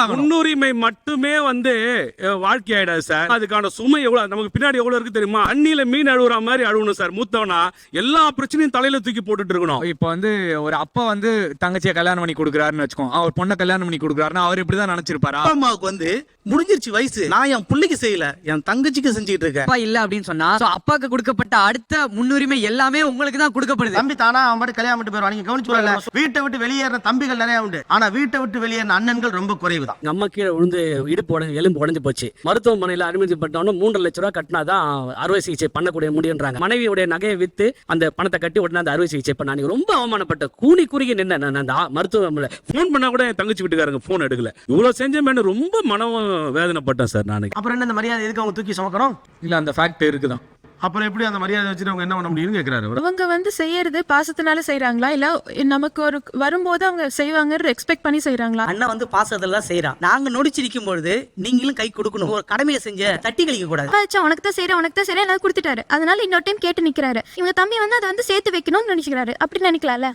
முன்னுரிமை மட்டுமே வந்து வாழ்க்கை ஆயிடாது சார். அதுக்கான சுமை எவ்வளவு நமக்கு பின்னாடி எவ்வளவு இருக்கு தெரியுமா? அண்ணில மீன் அழுகுற மாதிரி அழுகணும் சார். மூத்தவனா எல்லா பிரச்சனையும் தலையில தூக்கி போட்டுட்டு இருக்கணும். இப்போ வந்து ஒரு அப்பா வந்து தங்கச்சியை கல்யாணம் பண்ணி கொடுக்குறாருன்னு வச்சுக்கோங்க, அவர் பொண்ணை கல்யாணம் பண்ணி கொடுக்குறாருன்னா அவர் இப்படிதான் நினைச்சிருப்பாரா? அப்பா அம்மாவுக்கு வந்து முடிஞ்சிருச்சு வயசு, நான் என் பிள்ளைக்கு செய்யல, என் தங்கச்சிக்கு செஞ்சுட்டு இருக்கேன். அப்பா இல்ல அப்படின்னு சொன்னா அப்பாக்கு கொடுக்கப்பட்ட அடுத்த முன்னுரிமை எல்லாமே உங்களுக்கு தான் கொடுக்கப்படுது. தம்பி தானா அவன் மட்டும் கல்யாணம் பண்ணிட்டு போயிடுவான். நீங்க கவனிச்சு வரல, வீட்டை விட்டு வெளியேற தம்பிகள் நிறைய உண்டு, ஆனா வீட்டை விட்டு வெளியேற அண்ணன்கள் ரொம்ப குறைவு தான். நம்ம கீழே விழுந்து இடுப்பு உடஞ்சு எலும்பு உடஞ்சு போச்சு. மருத்துவமனையில் அனுமதிப்பட்டவனும் 3 லட்சம் ரூபாய் கட்டினாதான் அறுவை சிகிச்சை பண்ணக்கூடிய முடியுன்றாங்க. மனைவியுடைய நகையை வித்து அந்த பணத்தை கட்டி உடனே அந்த அறுவை சிகிச்சை பண்ண ரொம்ப அவமானப்பட்ட கூனி குறுகி நின்று அந்த மருத்துவமனை போன் பண்ணா கூட என் தங்கச்சி வீட்டுக்காரங்க போன் எடுக்கல. இவ்வளவு செஞ்ச ரொம்ப மனம் வேதனைப்பட்டேன் சார் நாளைக்கு. அப்புறம் என்ன, இந்த மரியாதை எதுக்கு அவங்க தூக்கி சுமக்கணும்? இல்ல அந்த ஃபேக்ட் இருக்குதான். அப்புறம் எப்படி அந்த மரியாதை வச்சுட்டு அவங்க என்ன பண்ண முடியும்னு கேக்குறாரு. அவங்க வந்து செய்யறது பாசத்தினால செய்யறாங்களா, இல்ல நமக்கு ஒரு வரும்போது அவங்க செய்வாங்க எக்ஸ்பெக்ட் பண்ணி செய்யறாங்களா? அண்ணன் வந்து பாசத்தெல்லாம் செய்யறான். நாங்க நொடிச்சு நிற்கும் பொழுது நீங்களும் கை கொடுக்கணும். ஒரு கடமையை செஞ்ச தட்டி கழிக்க கூடாது. உனக்கு தான் செய்யறேன் எல்லாம் கொடுத்துட்டாரு, அதனால இன்னொரு டைம் கேட்டு நிக்கிறாரு. இவங்க தம்பி வந்து அதை வந்து சேர்த்து வைக்கணும்னு நினைக்கிறாரு. அப்படி நினைக்கலாம்ல.